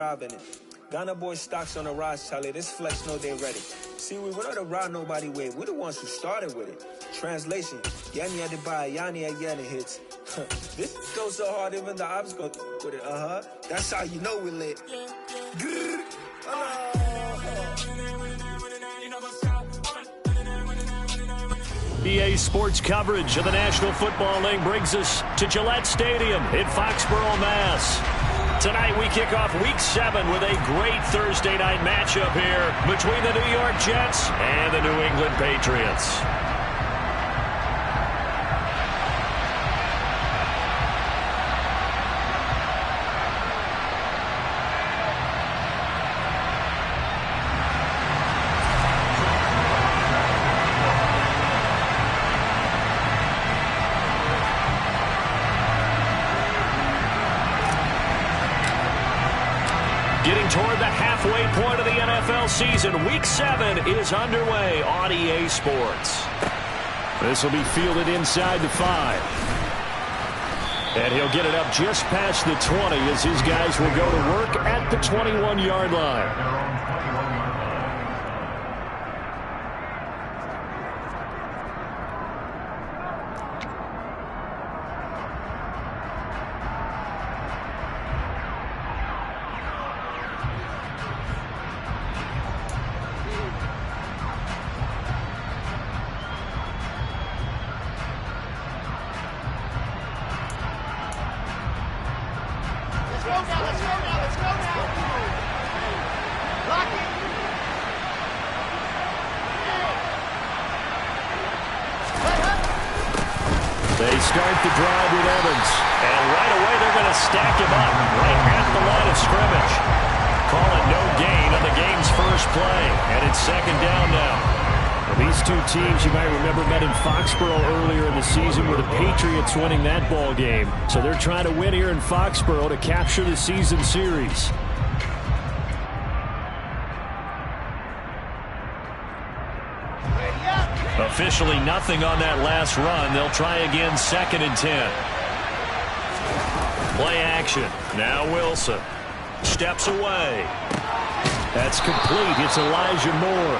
robbing it. Ghana boy stocks on the rise, Charlie. This flex know they ready. See, we went on the rob nobody with. We're the ones who started with it. Translation: Yanni had to buy, Yanni had getting hits. This goes so hard, even the ops go with it. That's how you know we lit. EA Sports coverage of the National Football League brings us to Gillette Stadium in Foxborough, Mass. Tonight we kick off Week 7 with a great Thursday night matchup here between the New York Jets and the New England Patriots. Getting toward the halfway point of the NFL season, Week 7 is underway on EA Sports. This will be fielded inside the 5. And he'll get it up just past the 20 as his guys will go to work at the 21-yard line. They start the drive with Evans. And right away they're going to stack him up right at the line of scrimmage. Call it no gain on the game's first play. And it's second down now. Well, these two teams, you might remember, met in Foxborough earlier in the season with the Patriots winning that ball game. So they're trying to win here in Foxborough to capture the season series. Officially nothing on that last run. They'll try again, 2nd and 10. Play action. Now Wilson. Steps away. That's complete. It's Elijah Moore.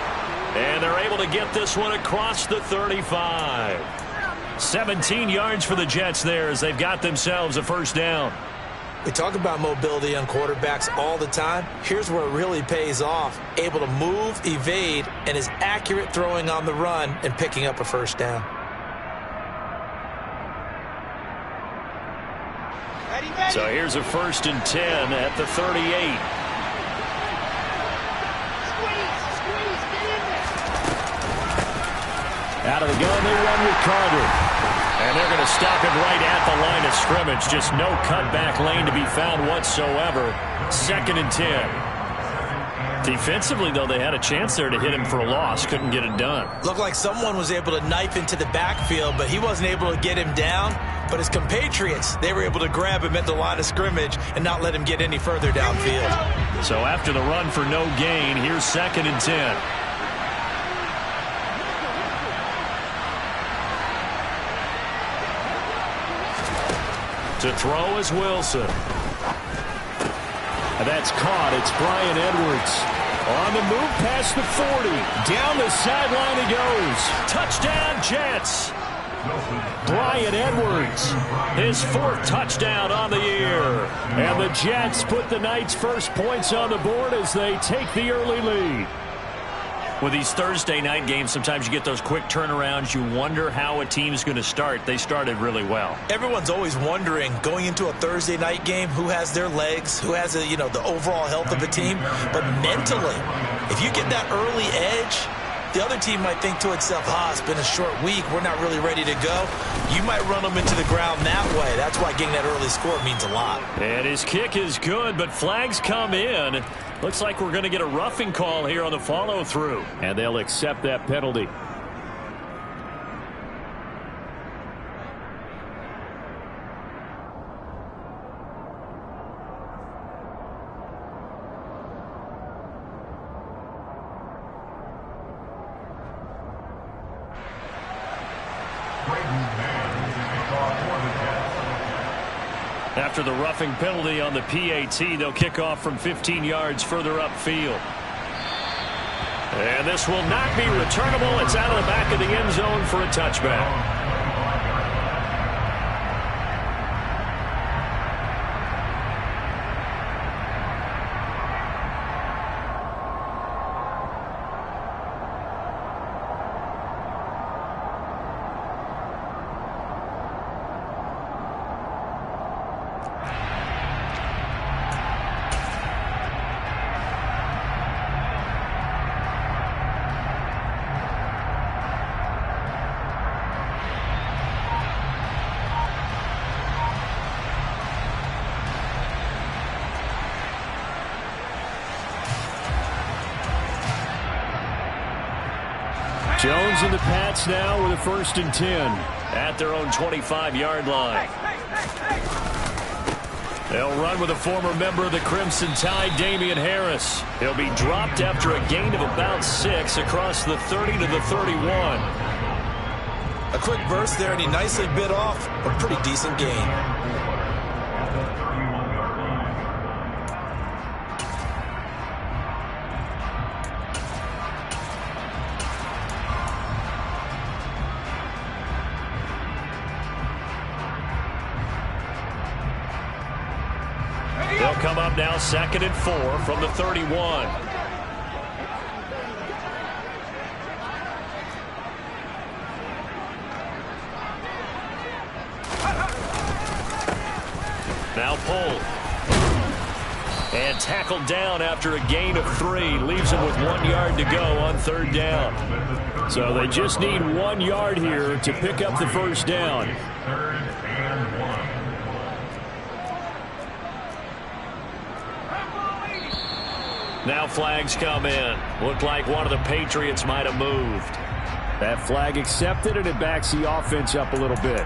And they're able to get this one across the 35. 17 yards for the Jets there as they've got themselves a first down. We talk about mobility on quarterbacks all the time. Here's where it really pays off. Able to move, evade, and is accurate throwing on the run and picking up a first down. So here's a 1st and 10 at the 38. Out of the gun, they run with Carter. And they're going to stop him right at the line of scrimmage. Just no cutback lane to be found whatsoever. 2nd and 10. Defensively, though, they had a chance there to hit him for a loss. Couldn't get it done. Looked like someone was able to knife into the backfield, but he wasn't able to get him down. But his compatriots, they were able to grab him at the line of scrimmage and not let him get any further downfield. So after the run for no gain, here's 2nd and 10. To throw is Wilson. And that's caught. It's Brian Edwards. On the move past the 40. Down the sideline he goes. Touchdown, Jets. Brian Edwards. His 4th touchdown on the year. And the Jets put the Knights' first points on the board as they take the early lead. With these Thursday night games, sometimes you get those quick turnarounds. You wonder how a team's going to start. They started really well. Everyone's always wondering, going into a Thursday night game, who has their legs, who has the overall health of a team. But mentally, if you get that early edge, the other team might think to itself, it's been a short week. We're not really ready to go. You might run them into the ground that way. That's why getting that early score means a lot. And his kick is good, but flags come in. Looks like we're going to get a roughing call here on the follow-through. And they'll accept that penalty. After the roughing penalty on the PAT, they'll kick off from 15 yards further upfield. And this will not be returnable. It's out of the back of the end zone for a touchback. Jones and the Pats now with a 1st and 10 at their own 25-yard line. They'll run with a former member of the Crimson Tide, Damian Harris. He'll be dropped after a gain of about 6 across the 30 to the 31. A quick burst there, and he nicely bit off a pretty decent gain. They'll come up now 2nd and 4 from the 31. Now pulled. And tackled down after a gain of 3. Leaves him with 1 yard to go on 3rd down. So they just need 1 yard here to pick up the 1st down. 3rd and 1. Now flags come in. Looked like one of the Patriots might have moved. That flag accepted, and it backs the offense up a little bit.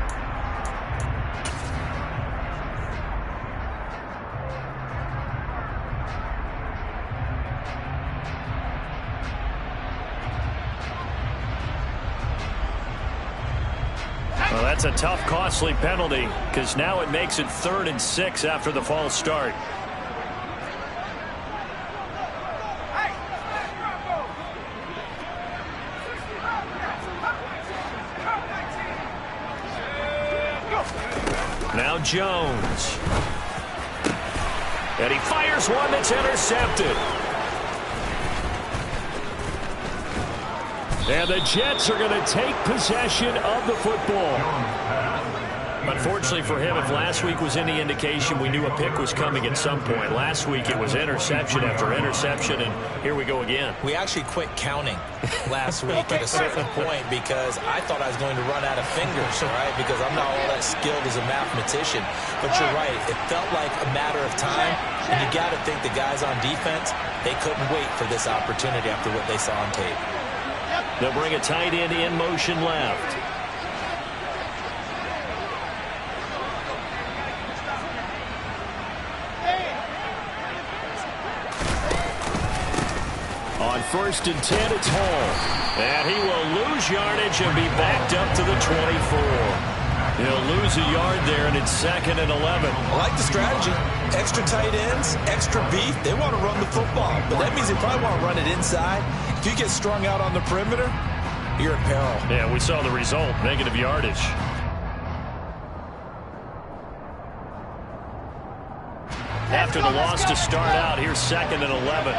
Well, that's a tough, costly penalty because now it makes it 3rd and 6 after the false start. Now Jones. And he fires one that's intercepted. And the Jets are going to take possession of the football. Unfortunately for him, if last week was any indication, we knew a pick was coming at some point. Last week it was interception after interception, and here we go again. We actually quit counting last week at a certain point because I thought I was going to run out of fingers, all right, because I'm not all that skilled as a mathematician. But you're right. It felt like a matter of time, and you got to think the guys on defense, they couldn't wait for this opportunity after what they saw on tape. They'll bring a tight end in motion left. On 1st and 10, it's Hall. And he will lose yardage and be backed up to the 24. He'll lose a yard there, and it's 2nd and 11. I like the strategy. Extra tight ends, extra beef. They want to run the football, but that means they probably want to run it inside. If you get strung out on the perimeter, you're in peril. Yeah, we saw the result, negative yardage. After the loss to start out, here's 2nd and 11.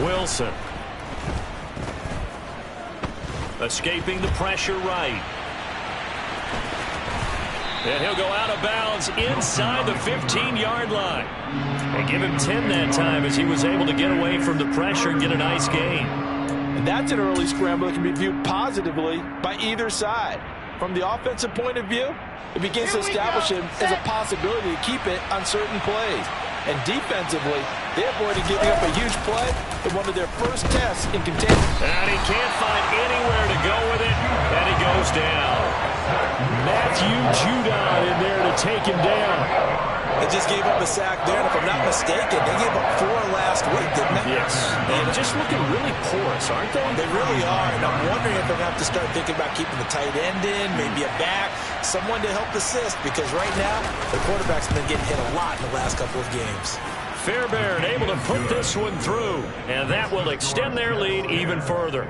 Wilson. Escaping the pressure right. And he'll go out of bounds inside the 15-yard line. And give him 10 that time as he was able to get away from the pressure and get a nice gain. And that's an early scramble that can be viewed positively by either side. From the offensive point of view, it begins to establish him as a possibility to keep it on certain plays. And defensively, they avoided giving up a huge play in one of their first tests in containment. And he can't find anywhere to go with it, and he goes down. Matthew Judon in there to take him down. They just gave up a sack there, and if I'm not mistaken, they gave up 4 last week, didn't they? Yes, and just looking really porous, aren't they? They really are, and I'm wondering if they're going to have to start thinking about keeping the tight end in, maybe a back, someone to help assist, because right now, the quarterback's been getting hit a lot in the last couple of games. Fairbairn able to put this one through, and that will extend their lead even further.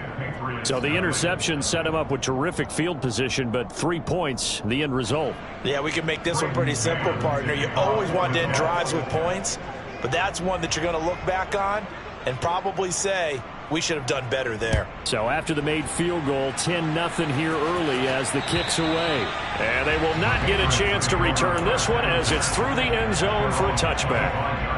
So the interception set him up with terrific field position, but 3 points, the end result. Yeah, we can make this one pretty simple, partner. You always want to end drives with points, but that's one that you're going to look back on and probably say, we should have done better there. So after the made field goal, 10-0 here early as the kick's away. And they will not get a chance to return this one as it's through the end zone for a touchback.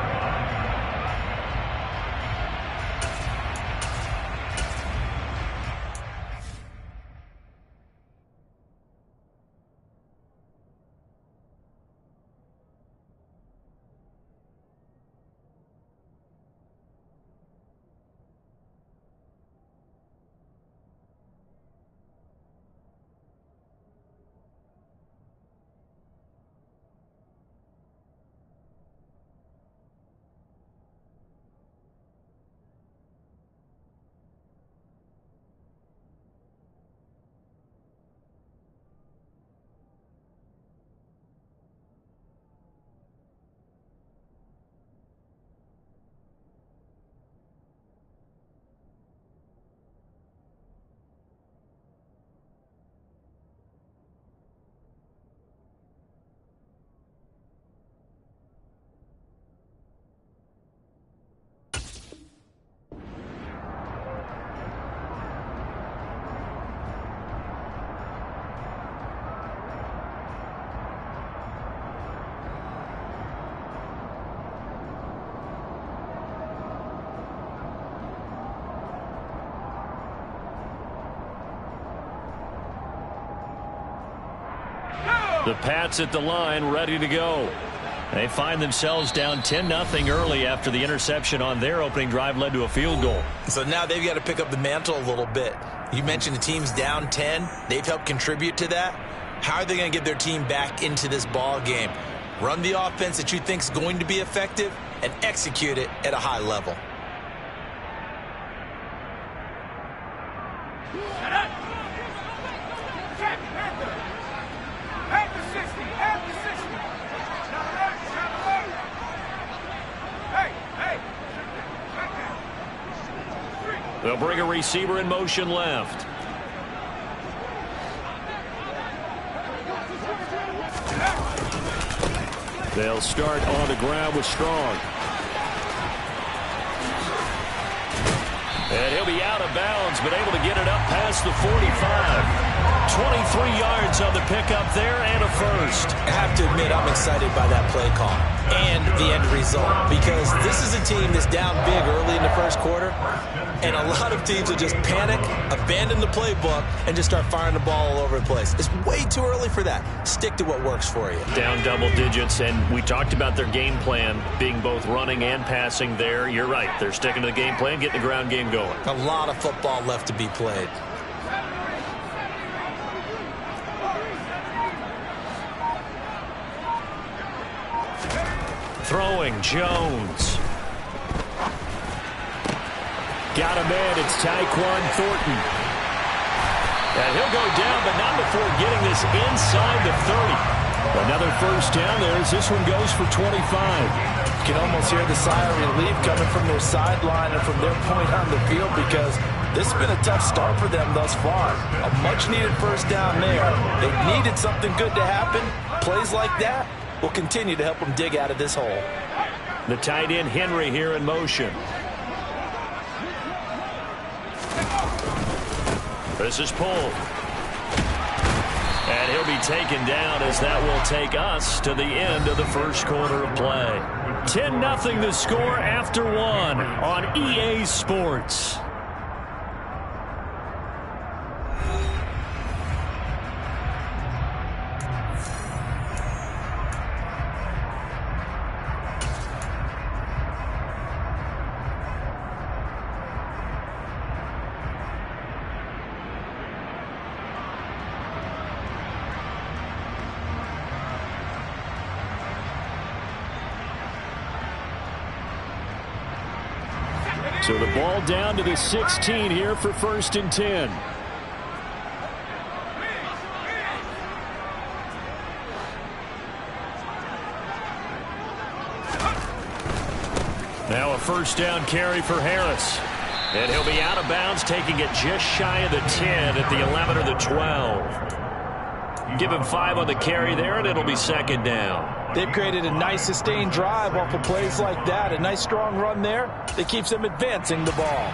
The Pats at the line, ready to go. They find themselves down 10-0 early after the interception on their opening drive led to a field goal. So now they've got to pick up the mantle a little bit. You mentioned the team's down 10. They've helped contribute to that. How are they going to get their team back into this ball game? Run the offense that you think is going to be effective and execute it at a high level. They'll bring a receiver in motion left. They'll start on the ground with Strong. And he'll be out of bounds, but able to get it up past the 45. 23 yards on the pickup there and a first. I have to admit, I'm excited by that play call and the end result, because this is a team that's down big early in the first quarter, and a lot of teams will just panic, abandon the playbook, and just start firing the ball all over the place. It's way too early for that. Stick to what works for you. Down double digits, and we talked about their game plan being both running and passing there. You're right. They're sticking to the game plan, getting the ground game going. A lot of football left to be played. Throwing, Jones. Got him in. It's Tyquan Thornton. And he'll go down, but not before getting this inside the 30. Another first down there as this one goes for 25. You can almost hear the sigh of relief coming from their sideline and from their point on the field, because this has been a tough start for them thus far. A much-needed first down there. They needed something good to happen. Plays like that will continue to help them dig out of this hole. The tight end Henry here in motion. This is pulled. And he'll be taken down as that will take us to the end of the first quarter of play. 10-0 the score after one on EA Sports. So the ball down to the 16 here for 1st and 10. Now a 1st down carry for Harris. And he'll be out of bounds, taking it just shy of the 10 at the 11 or the 12. Give him 5 on the carry there, and it'll be 2nd down. They've created a nice sustained drive off of plays like that. A nice strong run there that keeps them advancing the ball.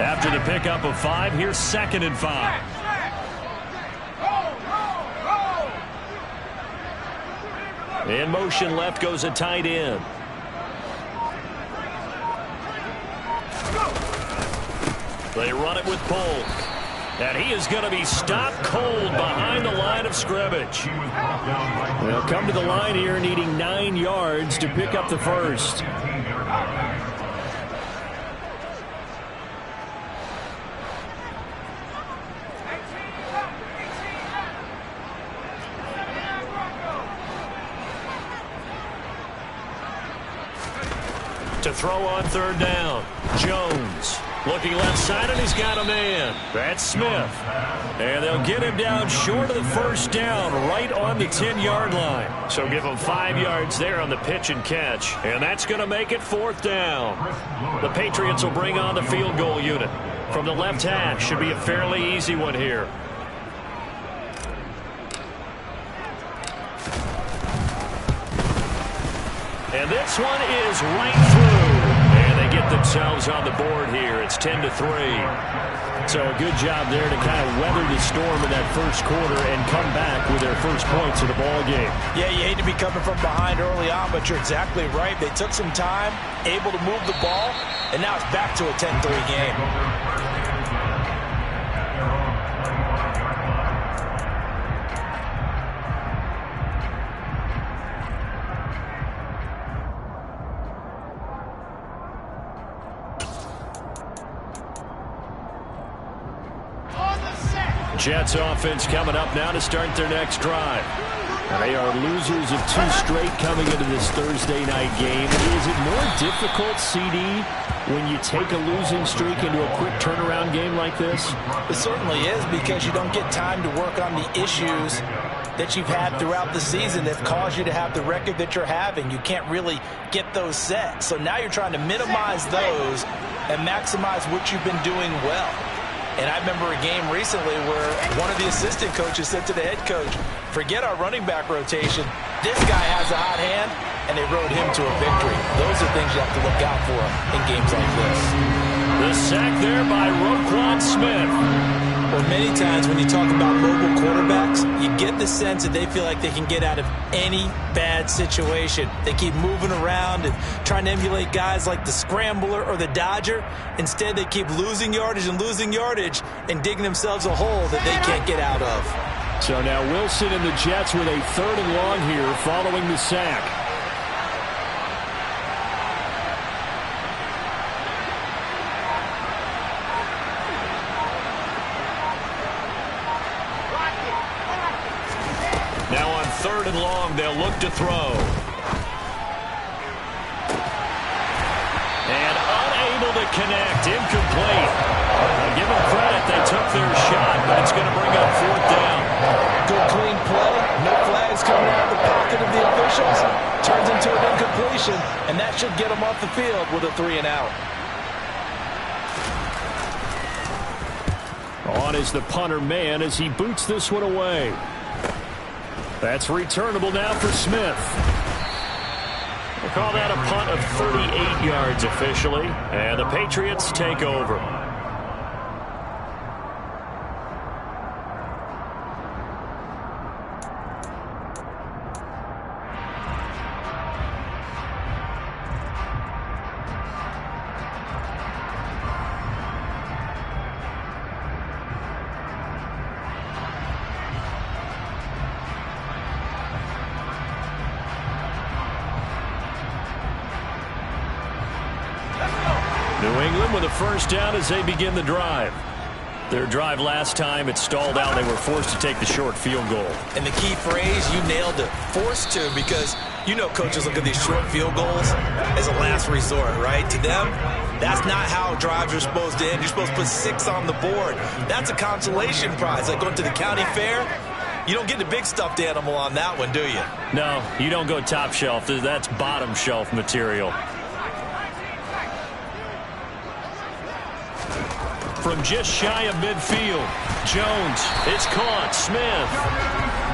After the pickup of 5, here's 2nd and 5. In motion left goes a tight end. They run it with Polk. And he is going to be stopped cold behind the line of scrimmage. They'll come to the line here needing 9 yards to pick up the 1st. To throw on 3rd down. Jones looking left side, and he's got a man. That's Smith. And they'll get him down short of the 1st down, right on the 10-yard line. So give him 5 yards there on the pitch and catch. And that's going to make it 4th down. The Patriots will bring on the field goal unit. From the left hash, should be a fairly easy one here. And this one is right through. And they get themselves on the board here. It's 10-3. So a good job there to kind of weather the storm in that 1st quarter and come back with their first points of the ball game. Yeah, you hate to be coming from behind early on, but you're exactly right. They took some time, able to move the ball, and now it's back to a 10-3 game. Jets offense coming up now to start their next drive. They are losers of 2 straight coming into this Thursday night game. Is it more difficult, CD, when you take a losing streak into a quick turnaround game like this? It certainly is, because you don't get time to work on the issues that you've had throughout the season that caused you to have the record that you're having. You can't really get those set. So now you're trying to minimize those and maximize what you've been doing well. And I remember a game recently where one of the assistant coaches said to the head coach, forget our running back rotation. This guy has a hot hand, and they rode him to a victory. Those are things you have to look out for in games like this. The sack there by Roquan Smith. Well, many times when you talk about mobile quarterbacks, you get the sense that they feel like they can get out of any bad situation. They keep moving around and trying to emulate guys like the Scrambler or the Dodger. Instead, they keep losing yardage and digging themselves a hole that they can't get out of. So now Wilson and the Jets with a 3rd and long here following the sack. Now on 3rd and long, they'll look to throw. And unable to connect, incomplete. I'll give them credit, they took their shot, but it's going to bring up 4th down. Good clean play, no flags coming out of the pocket of the officials. Turns into an incompletion, and that should get them off the field with a 3 and out. On is the punter man as he boots this one away. That's returnable now for Smith. We'll call that a punt of 38 yards officially, and the Patriots take over. New England with a first down as they begin the drive. Their drive last time, it stalled out. They were forced to take the short field goal. And the key phrase, you nailed it, forced to, because you know coaches look at these short field goals as a last resort, right? To them, that's not how drives are supposed to end. You're supposed to put 6 on the board. That's a consolation prize. Like going to the county fair, you don't get the big stuffed animal on that one, do you? No, you don't go top shelf. That's bottom shelf material. From just shy of midfield, Jones is caught. Smith.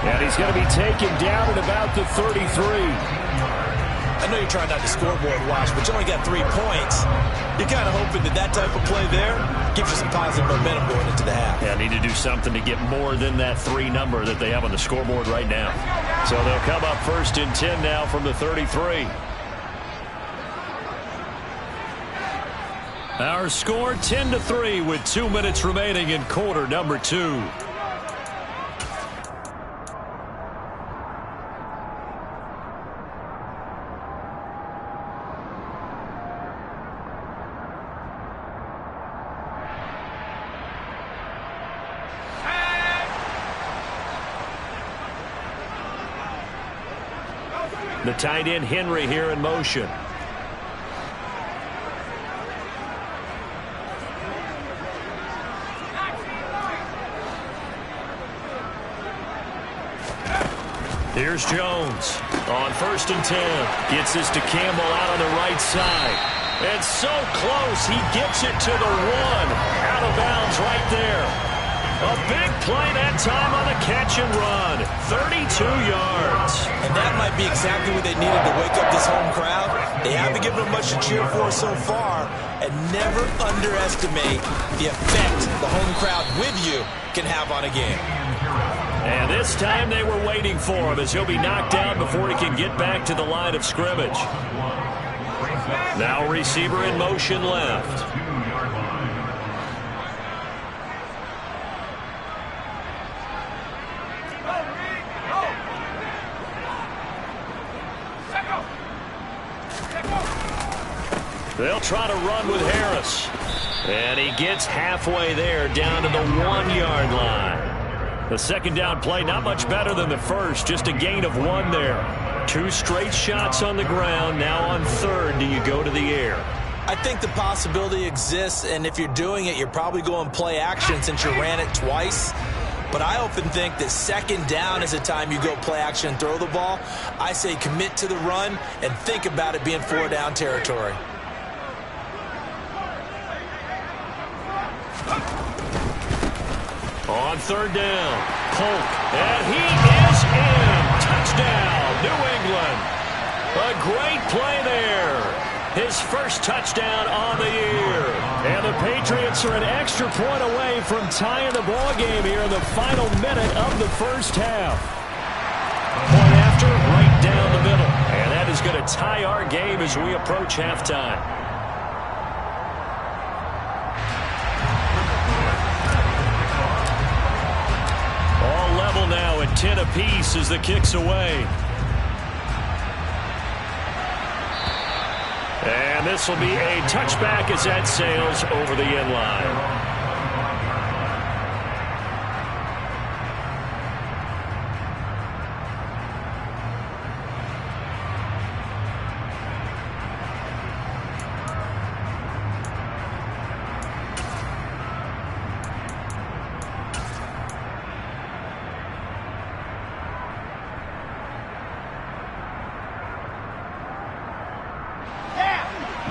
And he's going to be taken down at about the 33. I know you're trying not to scoreboard watch, but you only got 3 points. You're kind of hoping that that type of play there gives you some positive momentum going into the half. Yeah, need to do something to get more than that 3 number that they have on the scoreboard right now. So they'll come up 1st and 10 now from the 33. Our score 10-3 with 2 minutes remaining in quarter number 2. The tight end Henry here in motion. Here's Jones on 1st and 10. Gets this to Campbell out on the right side. And so close, he gets it to the 1. Out of bounds right there. A big play that time on the catch and run. 32 yards. And that might be exactly what they needed to wake up this home crowd. They haven't given them much to cheer for so far. And never underestimate the effect the home crowd with you can have on a game. And this time they were waiting for him as he'll be knocked down before he can get back to the line of scrimmage. Now receiver in motion left. They'll try to run with Harris. And he gets halfway there down to the 1-yard line. The second down play, not much better than the first, just a gain of 1 there. 2 straight shots on the ground. Now on 3rd, do you go to the air? I think the possibility exists, and if you're doing it, you're probably going play action since you ran it twice. But I often think that 2nd down is the time you go play action and throw the ball. I say commit to the run and think about it being 4-down territory. On 3rd down, Polk, and he is in. Touchdown, New England. A great play there. His first touchdown on the year. And the Patriots are an extra point away from tying the ball game here in the final minute of the first half. Point after, right down the middle. And that is going to tie our game as we approach halftime. Now at 10 apiece as the kick's away. And this will be a touchback as that sails over the end line.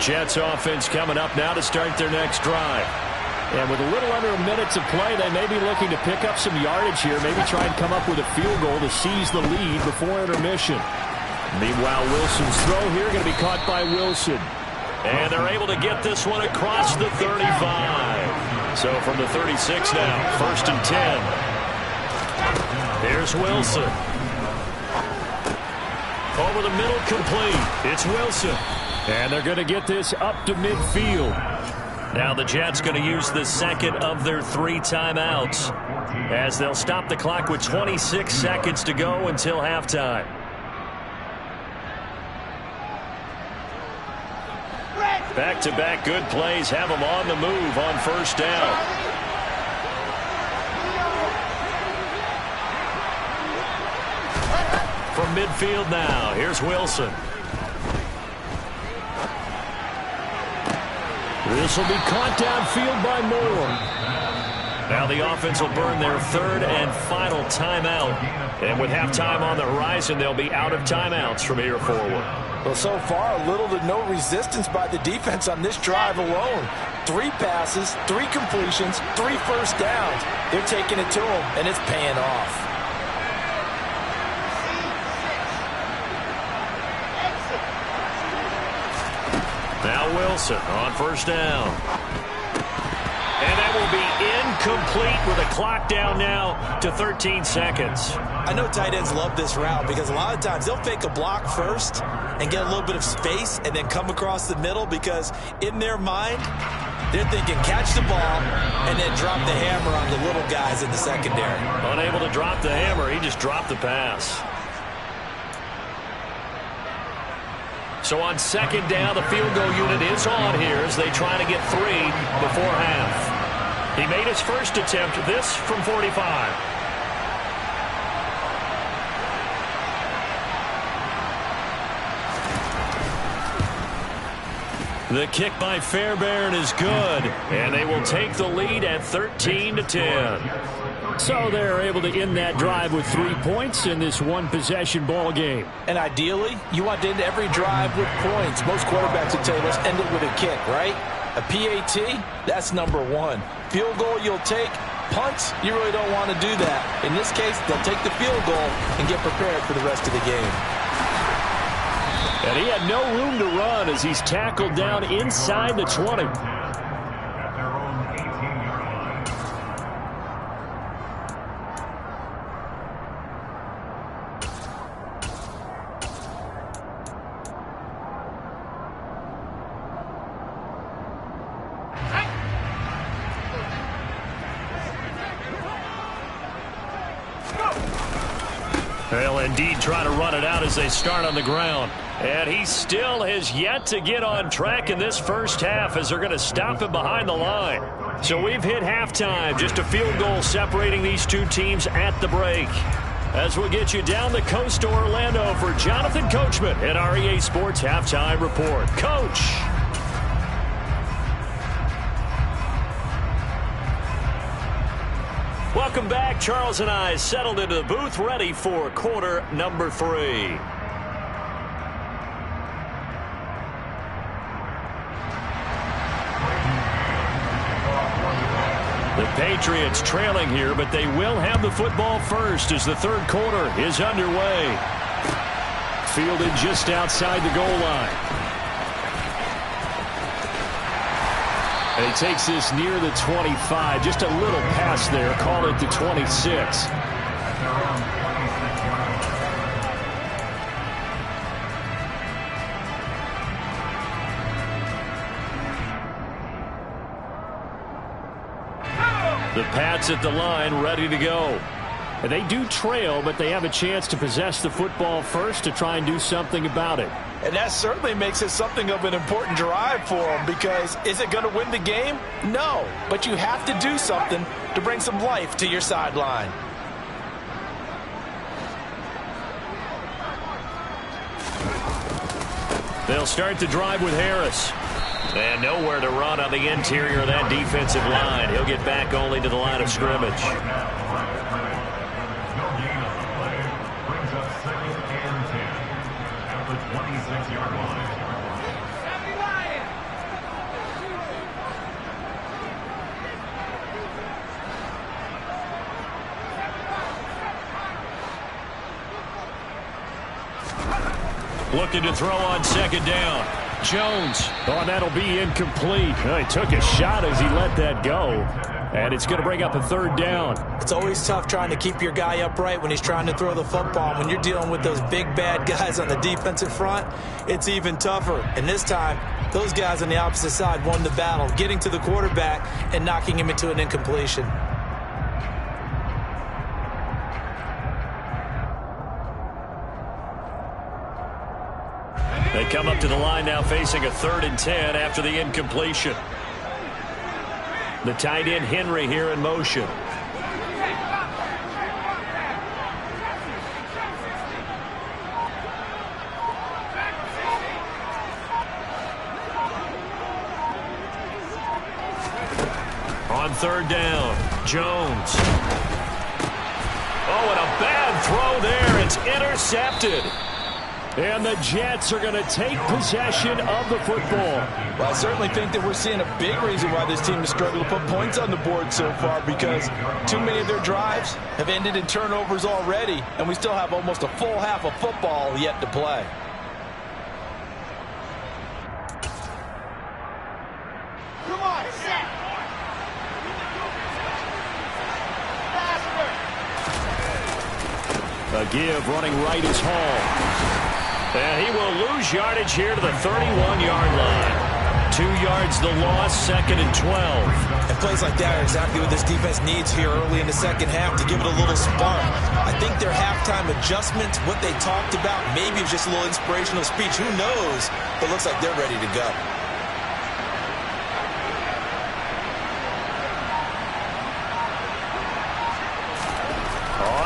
Jets offense coming up now to start their next drive. And with a little under a minute to play, they may be looking to pick up some yardage here, maybe try and come up with a field goal to seize the lead before intermission. Meanwhile, Wilson's throw here going to be caught by Wilson. And they're able to get this one across the 35. So from the 36 now, 1st and 10. Here's Wilson. Over the middle, complete. It's Wilson. And they're going to get this up to midfield. Now the Jets going to use the 2nd of their 3 timeouts as they'll stop the clock with 26 seconds to go until halftime. Back-to-back good plays have them on the move on first down. From midfield now, here's Wilson. This will be caught downfield by Moore. Now the offense will burn their third and final timeout. And with halftime on the horizon, they'll be out of timeouts from here forward. Well, so far, little to no resistance by the defense on this drive alone. 3 passes, 3 completions, 3 first downs. They're taking it to them, and it's paying off. Now Wilson on first down. And that will be incomplete with a clock down now to 13 seconds. I know tight ends love this route because a lot of times they'll fake a block first and get a little bit of space and then come across the middle because in their mind, they're thinking catch the ball and then drop the hammer on the little guys in the secondary. Unable to drop the hammer, he just dropped the pass. So on second down, the field goal unit is on here as they try to get 3 before half. He made his first attempt, this from 45. The kick by Fairbairn is good, and they will take the lead at 13-10. So they're able to end that drive with 3 points in this one-possession ball game. And ideally, you want to end every drive with points. Most quarterbacks would tell you, let's end it with a kick, right? A PAT, that's number 1. Field goal you'll take. Punts, you really don't want to do that. In this case, they'll take the field goal and get prepared for the rest of the game. And he had no room to run as he's tackled down inside the 20. They'll indeed try to run it out as they start on the ground. And he still has yet to get on track in this first half as they're going to stop him behind the line. So we've hit halftime, just a field goal separating these two teams at the break. As we'll get you down the coast to Orlando for Jonathan Coachman at our EA Sports Halftime Report. Coach. Welcome back. Charles and I settled into the booth, ready for quarter number 3. The Patriots trailing here, but they will have the football first as the third quarter is underway. Fielded just outside the goal line. And he takes this near the 25. Just a little pass there. Call it the 26. The Pats at the line, ready to go. And they do trail, but they have a chance to possess the football first to try and do something about it. And that certainly makes it something of an important drive for them because is it going to win the game? No, but you have to do something to bring some life to your sideline. They'll start the drive with Harris. And nowhere to run on the interior of that defensive line. He'll get back only to the line of scrimmage. No gain on the play. Brings up 2nd and 10 at the 26-yard line. Looking to throw on second down. Jones. Oh, that'll be incomplete. Oh, he took a shot as he let that go. And it's going to bring up a third down. It's always tough trying to keep your guy upright when he's trying to throw the football. When you're dealing with those big, bad guys on the defensive front, it's even tougher. And this time, those guys on the opposite side won the battle, getting to the quarterback and knocking him into an incompletion. They They come up to the line now facing a 3rd and 10 after the incompletion. The tight end Henry here in motion. On 3rd down, Jones. Oh, and a bad throw there. It's intercepted. And the Jets are going to take possession of the football. Well, I certainly think that we're seeing a big reason why this team has struggled to put points on the board so far, because too many of their drives have ended in turnovers already, and we still have almost a full half of football yet to play. Come on, set. A give running right is Hall. And he will lose yardage here to the 31-yard line. 2 yards the loss, 2nd and 12. And plays like that are exactly what this defense needs here early in the second half to give it a little spark. I think their halftime adjustments, what they talked about, maybe it was just a little inspirational speech. Who knows? But it looks like they're ready to go.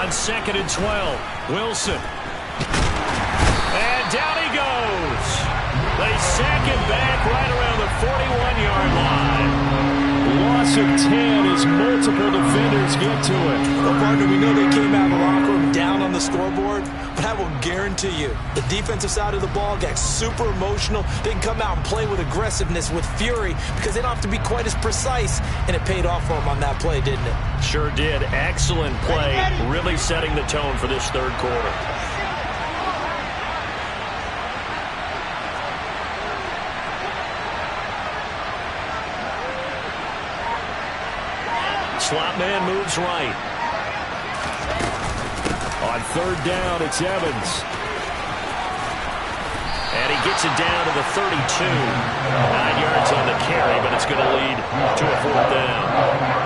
On 2nd and 12, Wilson. And down he goes. They sack him back right around the 41-yard line. Loss of 10 as multiple defenders get to it. Well, partner, we know they came out of the locker room down on the scoreboard, but I will guarantee you the defensive side of the ball got super emotional. They can come out and play with aggressiveness, with fury, because they don't have to be quite as precise, and it paid off for them on that play, didn't it? Sure did. Excellent play, really setting the tone for this 3rd quarter. Slot man moves right. On 3rd down, it's Evans. And he gets it down to the 32. 9 yards on the carry, but it's going to lead to a 4th down.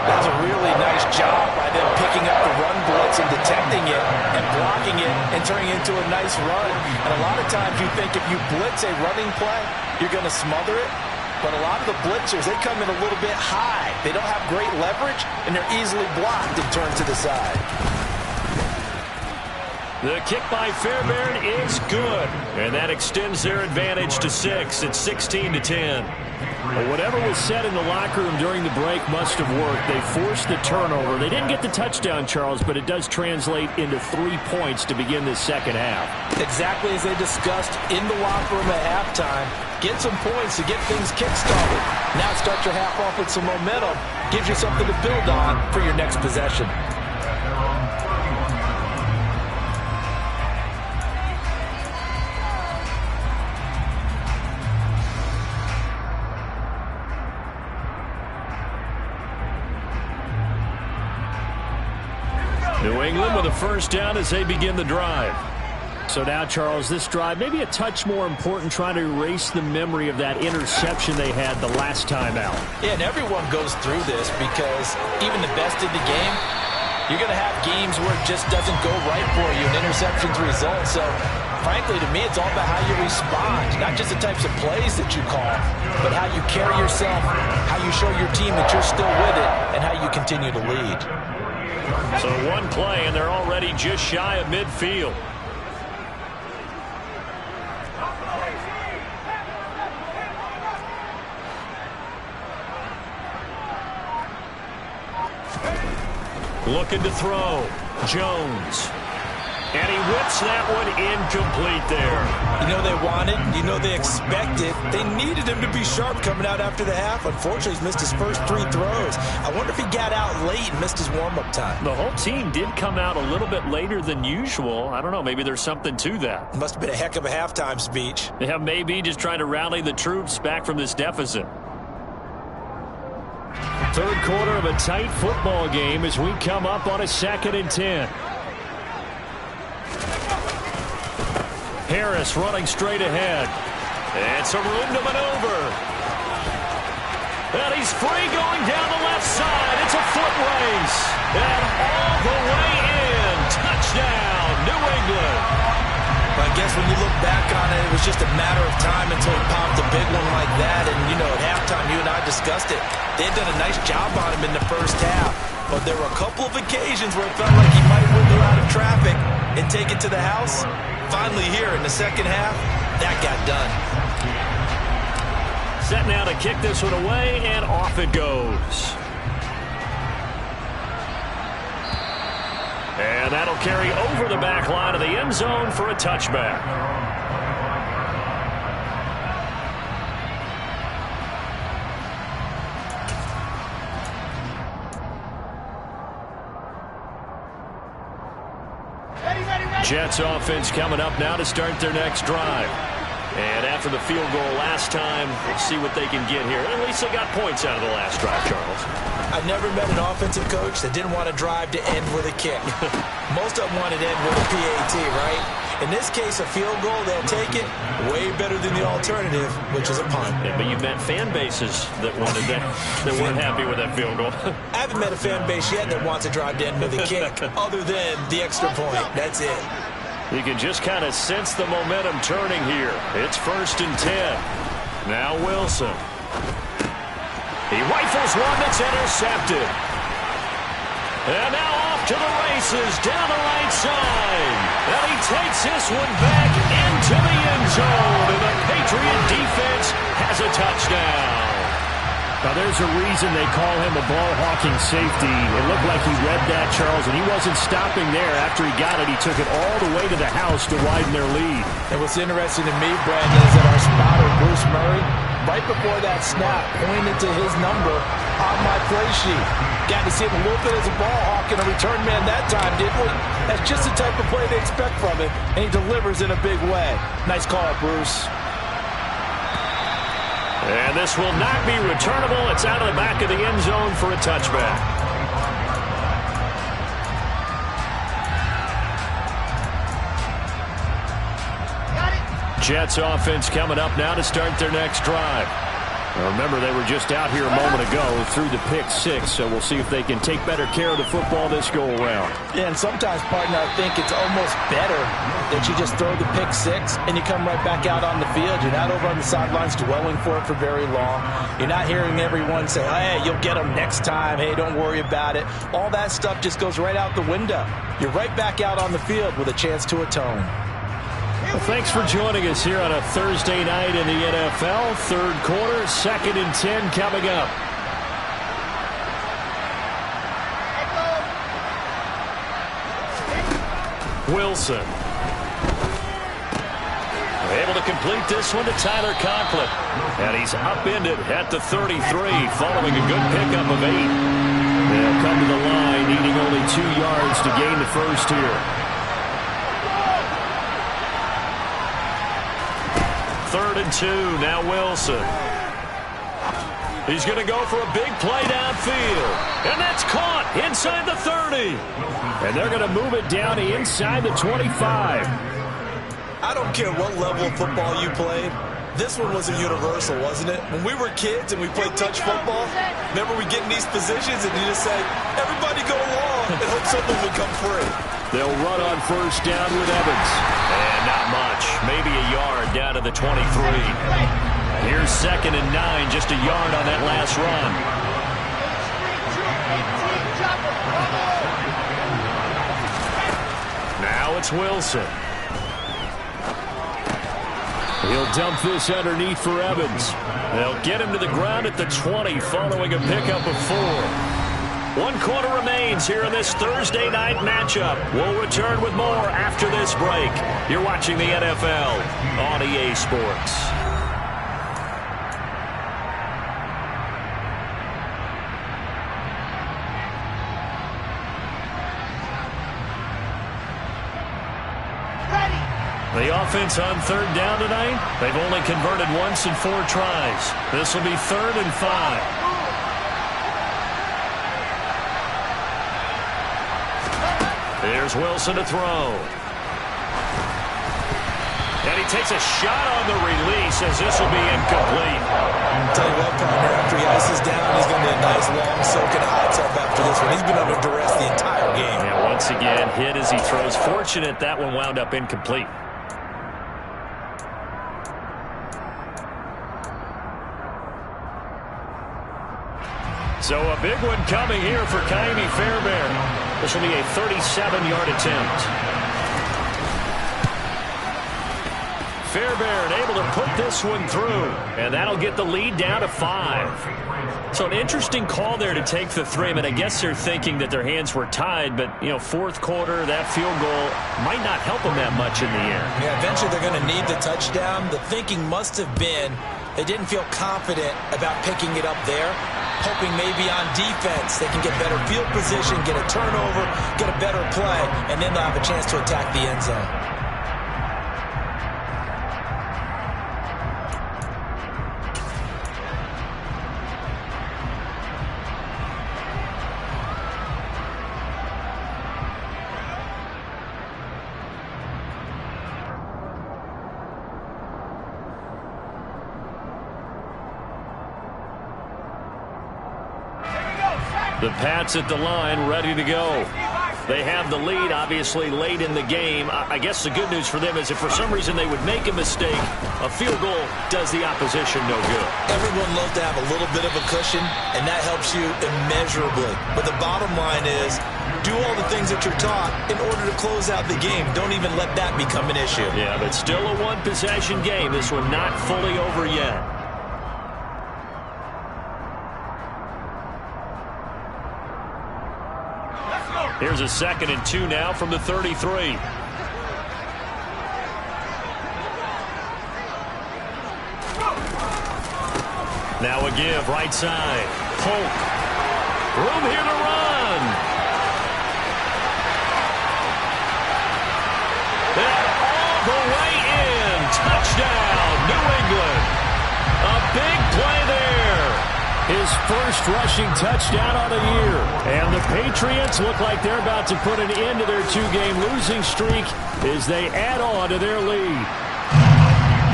That was a really nice job by them picking up the run blitz and detecting it and blocking it and turning it into a nice run. And a lot of times you think if you blitz a running play, you're going to smother it. But a lot of the blitzers, they come in a little bit high. They don't have great leverage, and they're easily blocked and turned to the side. The kick by Fairbairn is good, and that extends their advantage to 6. It's 16-10. Well, whatever was said in the locker room during the break must have worked. They forced the turnover. They didn't get the touchdown, Charles, but it does translate into 3 points to begin this second half. Exactly as they discussed in the locker room at halftime. Get some points to get things kick-started. Now start your half off with some momentum. Gives you something to build on for your next possession. New England with a 1st down as they begin the drive. So now, Charles, this drive maybe a touch more important, trying to erase the memory of that interception they had the last time out. Yeah, and everyone goes through this because even the best in the game, you're going to have games where it just doesn't go right for you and interceptions result. So, frankly, to me, it's all about how you respond, not just the types of plays that you call, but how you carry yourself, how you show your team that you're still with it, and how you continue to lead. So 1 play, and they're already just shy of midfield. Looking to throw. Jones. And he whips that one incomplete there. You know they wanted, you know they expected. They needed him to be sharp coming out after the half. Unfortunately, he's missed his first 3 throws. I wonder if he got out late and missed his warm-up time. The whole team did come out a little bit later than usual. I don't know, maybe there's something to that. Must have been a heck of a halftime speech. Yeah, maybe just trying to rally the troops back from this deficit. 3rd quarter of a tight football game as we come up on a 2nd and 10. Harris running straight ahead. And some room to maneuver. And he's free going down the left side. It's a foot race. And all the way in. Touchdown, New England. But I guess when you look back on it, it was just a matter of time until he popped a big one like that. And, you know, at halftime, you and I discussed it. They had done a nice job on him in the first half. But there were a couple of occasions where it felt like he might wiggle out of traffic and take it to the house. Finally here in the second half, that got done. Set now to kick this one away, and off it goes. And that'll carry over the back line of the end zone for a touchback. Jets offense coming up now to start their next drive. And after the field goal last time, we'll see what they can get here. At least they got points out of the last drive, Charles. I've never met an offensive coach that didn't want to drive to end with a kick. Most of them wanted to end with a PAT, right? In this case, a field goal, they'll take it. Way better than the alternative, which is a punt. Yeah, but you've met fan bases that wanted that weren't happy with that field goal. I haven't met a fan base yet that wants to drive to end with a kick, other than the extra point. That's it. You can just kind of sense the momentum turning here. It's 1st and 10. Now Wilson. He rifles one that's intercepted. And now off to the races down the right side. And he takes this one back into the end zone. And the Patriot defense has a touchdown. Now, there's a reason they call him a ball-hawking safety. It looked like he read that, Charles, and he wasn't stopping there. After he got it, he took it all the way to the house to widen their lead. And what's interesting to me, Brandon, is that our spotter, Bruce Murray, right before that snap, pointed to his number on my play sheet. Got to see him a little bit as a ball hawk and a return man that time, didn't we? That's just the type of play they expect from him, and he delivers in a big way. Nice call, Bruce. And this will not be returnable. It's out of the back of the end zone for a touchback. Jets offense coming up now to start their next drive. Now remember, they were just out here a moment ago through the pick 6, so we'll see if they can take better care of the football this go-around. Yeah, and sometimes, partner, I think it's almost better that you just throw the pick 6 and you come right back out on the field. You're not over on the sidelines dwelling for it for very long. You're not hearing everyone say, hey, you'll get them next time. Hey, don't worry about it. All that stuff just goes right out the window. You're right back out on the field with a chance to atone. Well, thanks for joining us here on a Thursday night in the NFL. Third quarter, 2nd and 10 coming up. Wilson. Able to complete this one to Tyler Conklin. And he's upended at the 33 following a good pickup of 8. They'll come to the line needing only 2 yards to gain the first here. 3rd and 2, now Wilson. He's going to go for a big play downfield. And that's caught inside the 30. And they're going to move it down to inside the 25. I don't care what level of football you played. This one was a universal, wasn't it? When we were kids and we played touch football, remember we get in these positions and you just say, everybody go along and hope something will come free. They'll run on 1st down with Evans. And not much. Maybe a yard down to the 23. Here's 2nd and 9. Just a yard on that last run. Now it's Wilson. He'll dump this underneath for Evans. They'll get him to the ground at the 20 following a pickup of 4. 1 quarter remains here in this Thursday night matchup. We'll return with more after this break. You're watching the NFL on EA Sports. The offense on 3rd down tonight, they've only converted once in 4 tries. This will be 3rd and 5. There's Wilson to throw. And he takes a shot on the release as this will be incomplete. I'll tell you what, partner, after he ices down, he's going to need a nice long soak in a hot tub after this one. He's been under duress the entire game. And once again, hit as he throws. Fortunate that one wound up incomplete. So a big one coming here for Kaimi Fairbairn. This will be a 37-yard attempt. Fairbairn able to put this one through, and that'll get the lead down to 5. So an interesting call there to take the 3. I mean, I guess they're thinking that their hands were tied, but, you know, fourth quarter, that field goal might not help them that much in the air. Yeah, eventually they're going to need the touchdown. The thinking must have been they didn't feel confident about picking it up there, hoping maybe on defense they can get better field position, get a turnover, get a better play, and then they'll have a chance to attack the end zone. The Pats at the line, ready to go. They have the lead, obviously, late in the game. I guess the good news for them is if for some reason they would make a mistake, a field goal does the opposition no good. Everyone loves to have a little bit of a cushion, and that helps you immeasurably. But the bottom line is, do all the things that you're taught in order to close out the game. Don't even let that become an issue. Yeah, but still a one-possession game. This one not fully over yet. Here's a 2nd and 2 now from the 33. Now a give, right side. Polk. Room here to run. And all the way in. Touchdown, New England. A big play there. His first rushing touchdown on the year. And the Patriots look like they're about to put an end to their 2-game losing streak as they add on to their lead.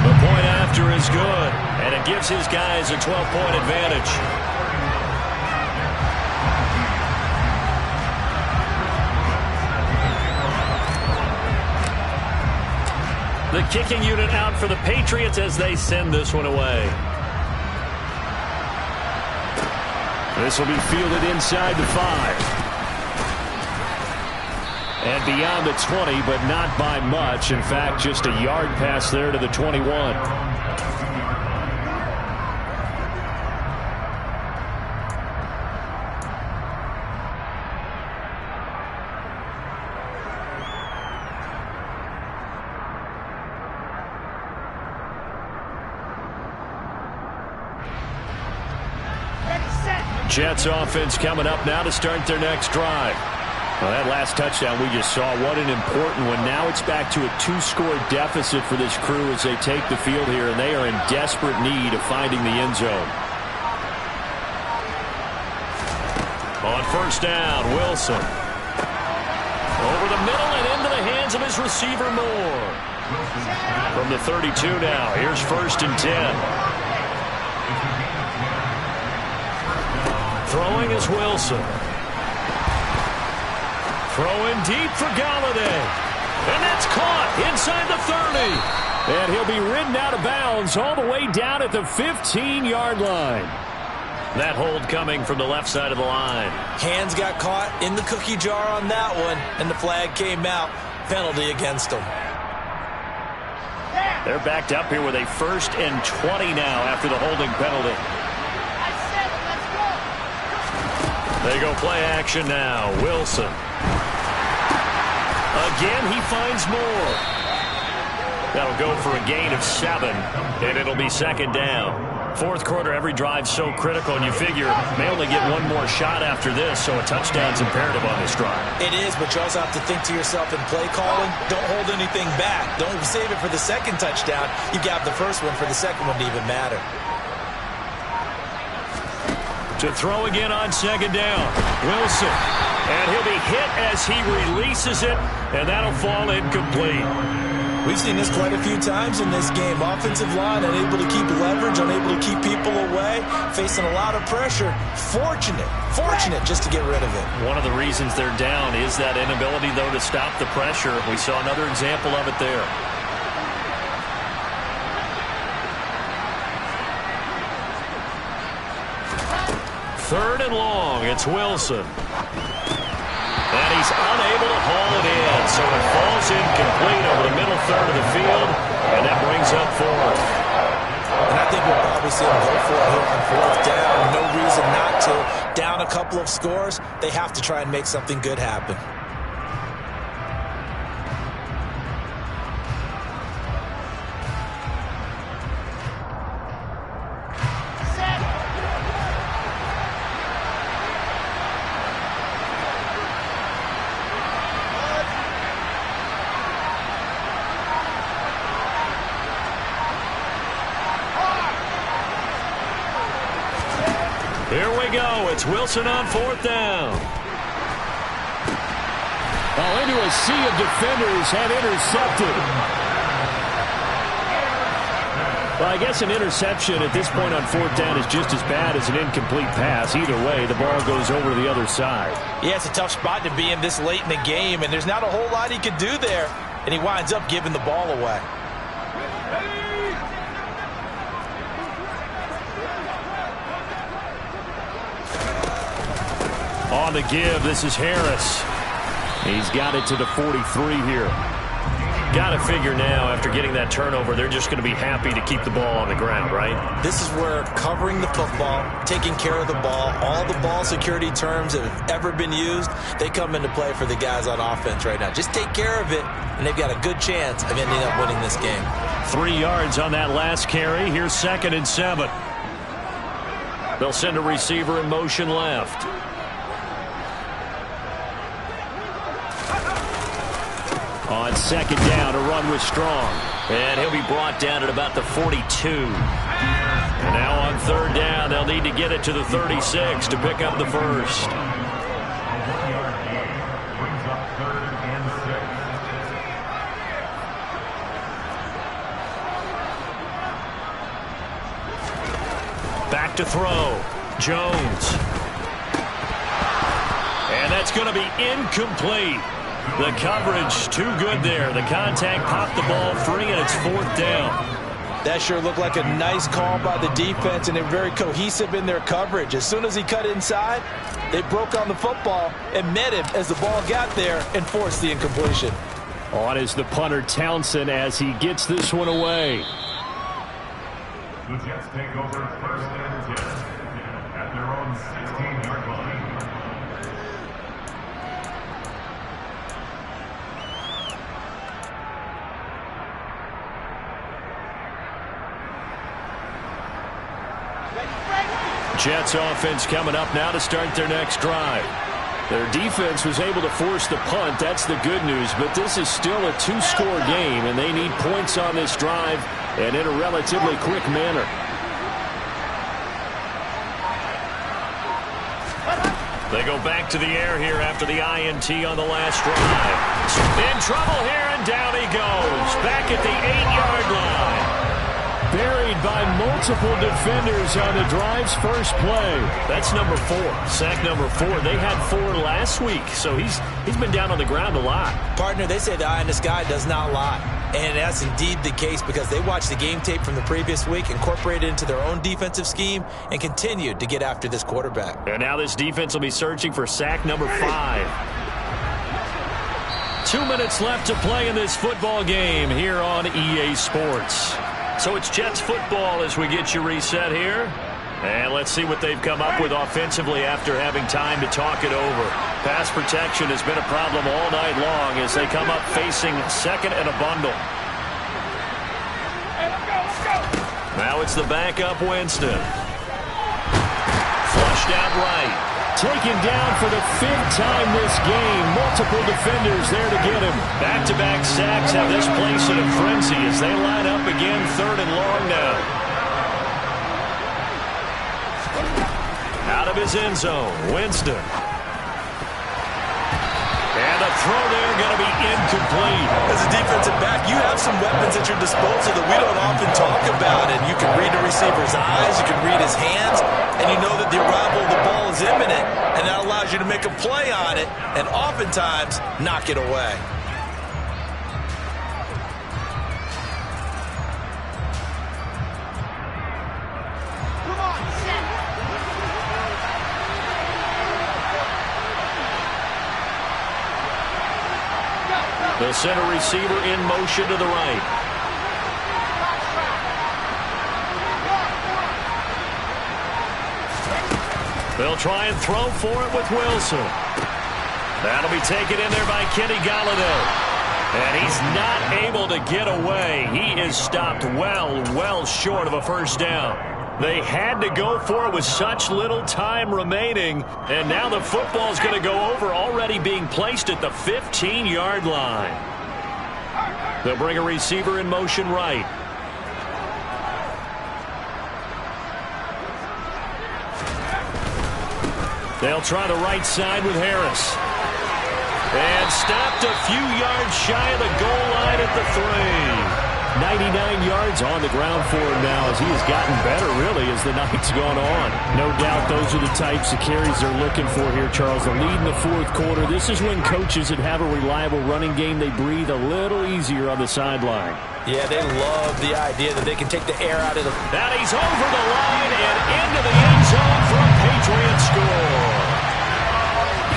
The point after is good, and it gives his guys a 12-point advantage. The kicking unit out for the Patriots as they send this one away. This will be fielded inside the 5. And beyond the 20, but not by much. In fact, just a yard pass there to the 21. Jets offense coming up now to start their next drive. Well, that last touchdown we just saw, what an important one. Now it's back to a 2-score deficit for this crew as they take the field here, and they are in desperate need of finding the end zone. On first down, Wilson. Over the middle and into the hands of his receiver, Moore. From the 32 now, here's 1st and 10. Throwing is Wilson. Throwing deep for Galladay. And that's caught inside the 30. And he'll be ridden out of bounds all the way down at the 15-yard line. That hold coming from the left side of the line. Hands got caught in the cookie jar on that one, and the flag came out. Penalty against them. They're backed up here with a 1st and 20 now after the holding penalty. They go play action now. Wilson. Again, he finds Moore. That'll go for a gain of 7, and it'll be 2nd down. Fourth quarter, every drive's so critical, and you figure may only get one more shot after this, so a touchdown's imperative on this drive. It is, but you also have to think to yourself in play calling, don't hold anything back. Don't save it for the second touchdown. You got the first one for the second one to even matter. To throw again on 2nd down. Wilson. And he'll be hit as he releases it, and that'll fall incomplete. We've seen this quite a few times in this game. Offensive line unable to keep leverage, unable to keep people away, facing a lot of pressure. Fortunate just to get rid of it. One of the reasons they're down is that inability, though, to stop the pressure. We saw another example of it there. 3rd and long. It's Wilson. And he's unable to haul it in, so it falls incomplete over the middle third of the field, and that brings up 4th. And I think we'll probably see them go for it here on 4th down. No reason not to. Down a couple of scores, they have to try and make something good happen. Here we go. It's Wilson on 4th down. Oh, into a sea of defenders and intercepted. Well, I guess an interception at this point on 4th down is just as bad as an incomplete pass. Either way, the ball goes over to the other side. Yeah, it's a tough spot to be in this late in the game, and there's not a whole lot he could do there, and he winds up giving the ball away. On the give, this is Harris. He's got it to the 43 here. Got to figure now, after getting that turnover, they're just going to be happy to keep the ball on the ground, right? This is where covering the football, taking care of the ball, all the ball security terms that have ever been used, they come into play for the guys on offense right now. Just take care of it, and they've got a good chance of ending up winning this game. 3 yards on that last carry. Here's 2nd and 7. They'll send a receiver in motion left. On 2nd down, a run with Strong. And he'll be brought down at about the 42. And now on 3rd down, they'll need to get it to the 36 to pick up the first. A 1-yard gain brings up 3rd and 6. Back to throw. Jones. And that's going to be incomplete. The coverage too good there. The contact popped the ball free, and it's 4th down. That sure looked like a nice call by the defense, and they're very cohesive in their coverage. As soon as he cut inside, they broke on the football and met him as the ball got there and forced the incompletion. On is the punter Townsend as he gets this one away. The Jets take over 1st and 10 at their own 16-yard line. Jets offense coming up now to start their next drive. Their defense was able to force the punt. That's the good news, but this is still a 2-score game, and they need points on this drive and in a relatively quick manner. They go back to the air here after the INT on the last drive. In trouble here, and down he goes. Back at the 8-yard line. Buried by multiple defenders on the drive's first play. That's number 4. Sack number 4. They had 4 last week, so he's been down on the ground a lot. Partner, they say the eye in the sky does not lie. And that's indeed the case because they watched the game tape from the previous week, incorporated it into their own defensive scheme, and continued to get after this quarterback. And now this defense will be searching for sack number 5. 2 minutes left to play in this football game here on EA Sports. So it's Jets football as we get you reset here. And let's see what they've come up with offensively after having time to talk it over. Pass protection has been a problem all night long as they come up facing 2nd and a bundle. Now it's the backup Winston. Flushed out right. Taken down for the 5th time this game. Multiple defenders there to get him. Back-to-back sacks have this place in a frenzy as they line up again 3rd and long now. Out of his end zone, Winston. And the throw there going to be incomplete. As a defensive back, you have some weapons at your disposal that we don't often talk about. And you can read the receiver's eyes, you can read his hands, and you know that the arrival of the ball is imminent, and that allows you to make a play on it and oftentimes knock it away. The center receiver in motion to the right. They'll try and throw for it with Wilson. That'll be taken in there by Kenny Galladay. And he's not able to get away. He is stopped well short of a first down. They had to go for it with such little time remaining. And now the football's going to go over, already being placed at the 15-yard line. They'll bring a receiver in motion right. They'll try the right side with Harris. And stopped a few yards shy of the goal line at the 3. 99 yards on the ground for him now as he has gotten better, really, as the night's gone on. No doubt those are the types of carries they're looking for here, Charles. The lead in the fourth quarter. This is when coaches that have a reliable running game, they breathe a little easier on the sideline. Yeah, they love the idea that they can take the air out of the... Now he's over the line and into the end zone for a Patriot score.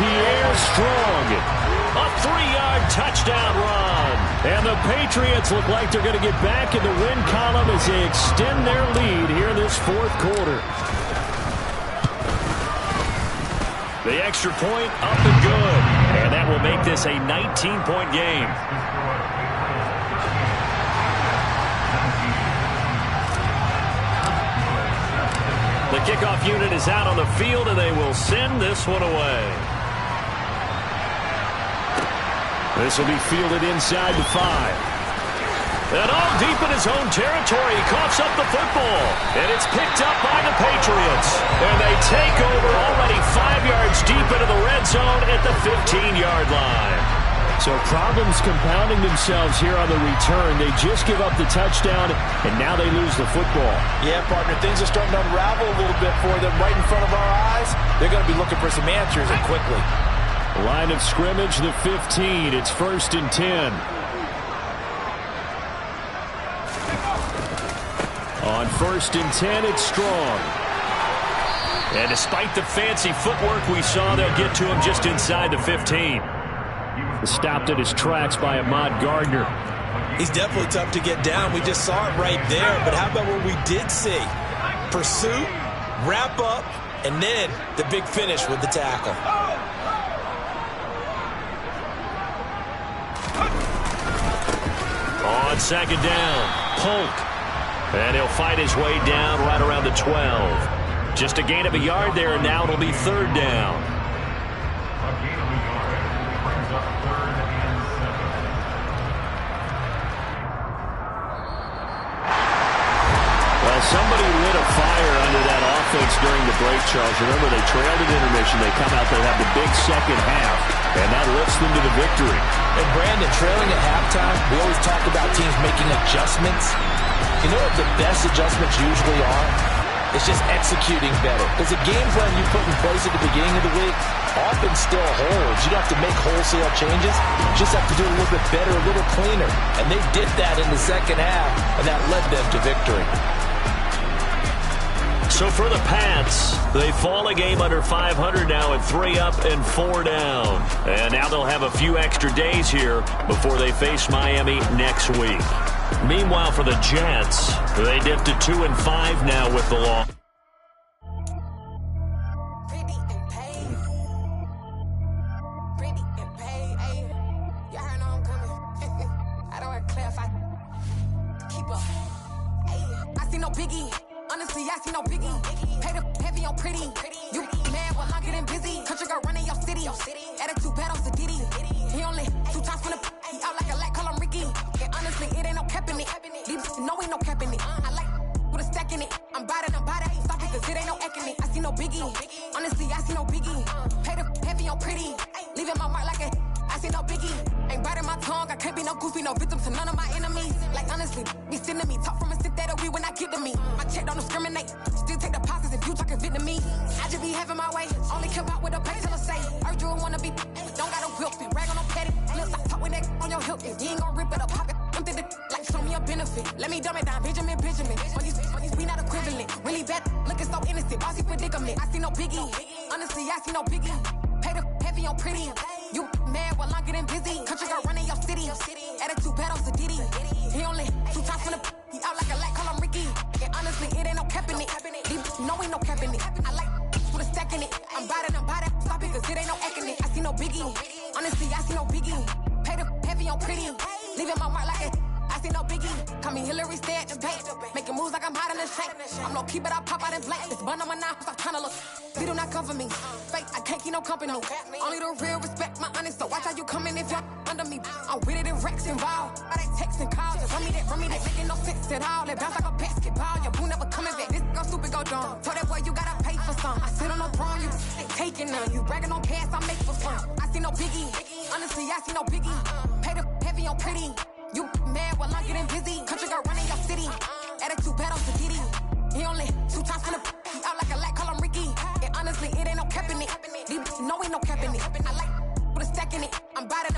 Pierre Strong, a 3-yard touchdown run. And the Patriots look like they're going to get back in the win column as they extend their lead here in this fourth quarter. The extra point up and good. And that will make this a 19-point game. The kickoff unit is out on the field, and they will send this one away. This will be fielded inside the 5. And all deep in his own territory, he coughs up the football. And it's picked up by the Patriots. And they take over already 5 yards deep into the red zone at the 15-yard line. So problems compounding themselves here on the return. They just give up the touchdown, and now they lose the football. Yeah, partner, things are starting to unravel a little bit for them right in front of our eyes. They're going to be looking for some answers, and quickly. Line of scrimmage, the 15. It's 1st and 10. On 1st and 10, it's Strong. And despite the fancy footwork we saw, they'll get to him just inside the 15. Stopped at his tracks by Ahmad Gardner. He's definitely tough to get down. We just saw it right there. But how about what we did see? Pursuit, wrap up, and then the big finish with the tackle. On 2nd down, Polk. And he'll fight his way down right around the 12. Just a gain of a yard there, and now it'll be 3rd down. Somebody lit a fire under that offense during the break, Charles. Remember, they trailed at intermission. They come out, they have the big second half, and that lifts them to the victory. And Brandon, trailing at halftime, we always talk about teams making adjustments. You know what the best adjustments usually are? It's just executing better. Because the game plan you put in place at the beginning of the week often still holds. You don't have to make wholesale changes. You just have to do a little bit better, a little cleaner. And they did that in the second half, and that led them to victory. So for the Pats, they fall a game under 500 now at 3 up and 4 down. And now they'll have a few extra days here before they face Miami next week. Meanwhile, for the Jets, they dipped to 2 and 5 now with the loss. Honestly, I see no biggie. Pay the heavy on pretty. You mad while I'm getting busy. Country girl running your city. Attitude bad on Sadiddy. He only 2 times from the he out like a light, call him Ricky. And honestly, it ain't no cap in it. These know ain't no cap in it. I like with a stack in it. I'm bad, ain't stop it cause it ain't no eck in it. I see no biggie. Honestly, I see no biggie. Pay the heavy on pretty. Leaving my mark like a I see no biggie. Ain't biting my tongue. I can't be no goofy, no victim to none of my enemies. Like honestly, be sending me talk from a sit that'll be when I get to me. My check don't discriminate. Still take deposits if you talking Vietnamese. I just be having my way. Only come out with a pay till I say. Urge you wanna be. Don't got a whip and rag on no petty. Lips like talk with that on your hip. And you ain't gon' rip it up, pop it. Empty the like show me a benefit. Let me dumb it down, Benjamin. On these we not equivalent. Really bad, looking so innocent. Bossy predicament. I see no biggie. Honestly, I see no biggie. Pay the heavy on pretty. You mad while I'm getting busy. Country girl running your city. Attitude bad on Diddy. He only 2 times from the he out like a light, call him Ricky. And honestly, it ain't no cap in it. No, ain't no cap in it. I like with a stack in it. I'm bad. Stop it, cause it ain't no acting it. I see no biggie. Honestly, I see no biggie. Pay the heavy on pretty. Leaving my mark like it. I see no biggie. Call me Hillary, stay at the bank. Making moves like I'm hiding the shank. I'm low key, but I pop out in blank. This bun on my knife, I'm trying to look. They do not cover me. Fake, I can't keep no company. Only the real respect my honest. So watch how you coming if you're under me. I'm with it in Rex involved. I they text and call. Just run me that. Making no sense at all. They bounce like a basketball. Your boo never coming back. This go stupid, go dumb. Told that boy you gotta pay for some. I sit on no throne, you taking none. You bragging on pants, I make for fun. I see no biggie. Honestly, I see no biggie. Pay the heavy on pretty. You mad while I'm getting busy. Country girl running your city. Attitude bad on Diddy. He only 2 times from the he out like a light, call him Ricky. And honestly, it ain't no cap in it. No, ain't no cap in it. I like with a stack in it. I'm bad.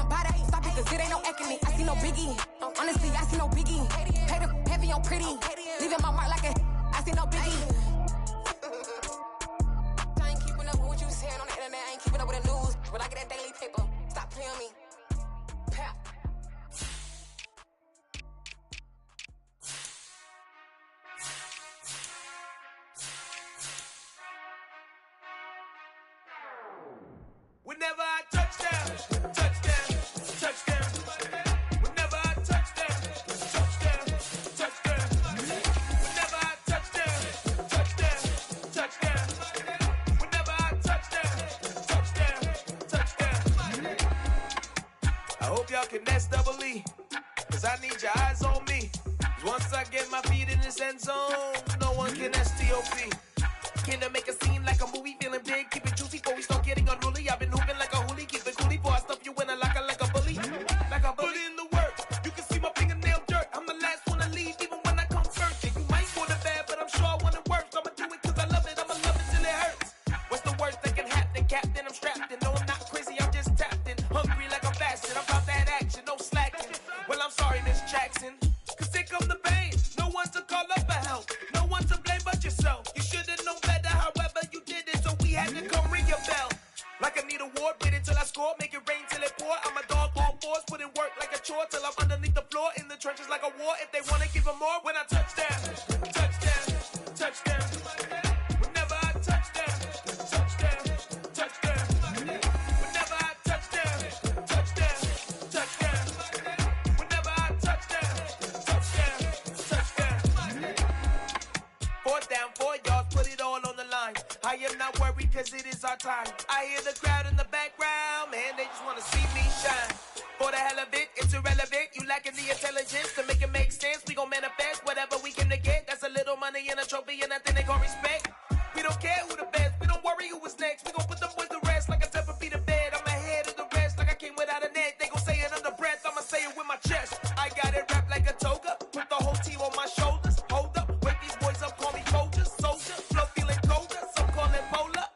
Stop it, cause it ain't no acting it. I see no biggie. Honestly, I see no biggie. Pay the heavy on pretty. Leaving my mark like a I see no biggie. I ain't keeping up with what you saying on the internet. I ain't keeping up with the news. When I get that daily paper, stop playing me. Pap. Whenever I touchdown. Whenever I touchdown. Whenever I touchdown. Whenever I touchdown. I hope y'all can nest double E, cause I need your eyes on me. Once I get my feet in this end zone, no one can STOP. Can I make a scene like a movie, feeling big, keep it juicy before we start getting unruly. I've been hooping like a hoolie, keep it coolie before I stuff you in a locker like a bully. Like a bully in the work, you can see my fingernail dirt. I'm the last one to leave, even when I come first. Yeah, you might want it bad, but I'm sure I want it worse. I'ma do it cause I love it, I'ma love it till it hurts. What's the worst that can happen, Captain? I'm strapped in, no I'm not crazy, I'm just tapped in. Hungry like I'm fasting, I'm about that action, no slacking. Well, I'm sorry, Miss Jackson, cause here come the pain. No one to call up for help, no one to blame but yourself. You should've known better, however you did it, so we had to come ring your bell. Like I need a ward, wait until I score, make it rain till it pour. I'm a dog on force, put in work like a chore till I'm underneath the floor, in the trenches like a war. If they wanna give them more, when I touchdown. Whenever I touchdown. Whenever I touchdown. Whenever I touchdown. Fourth down, 4 yards, put it all on the line. I am not worried cause it is our time. I hear the crowd in the background, man, they just wanna see me shine. For the hell of it, it's irrelevant. You lacking the intelligence to make it make sense. We gon' manifest whatever we came to get. That's a little money and a trophy and nothing they gon' respect. We don't care who the best, we don't worry who was next. We gon' put them boys to rest like a 10 feet of bed. I'm ahead of the rest like I came without a net. They gon' say it under breath, I'ma say it with my chest. I got it wrapped like a toga, put the whole team on my shoulders. Hold up, wake these boys up, call me soldier. Flow feeling colder, some call it polar.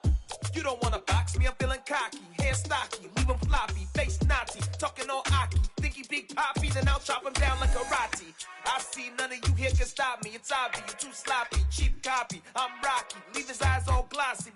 You don't wanna box me, I'm feeling cocky. Hair stocky, leave him floppy, face naughty. Talking all aki, think he big poppy, then I'll chop him down like karate. I see none of you here can stop me, it's obvious, you too sloppy. Cheap copy, I'm Rocky, leave his eyes all glossy.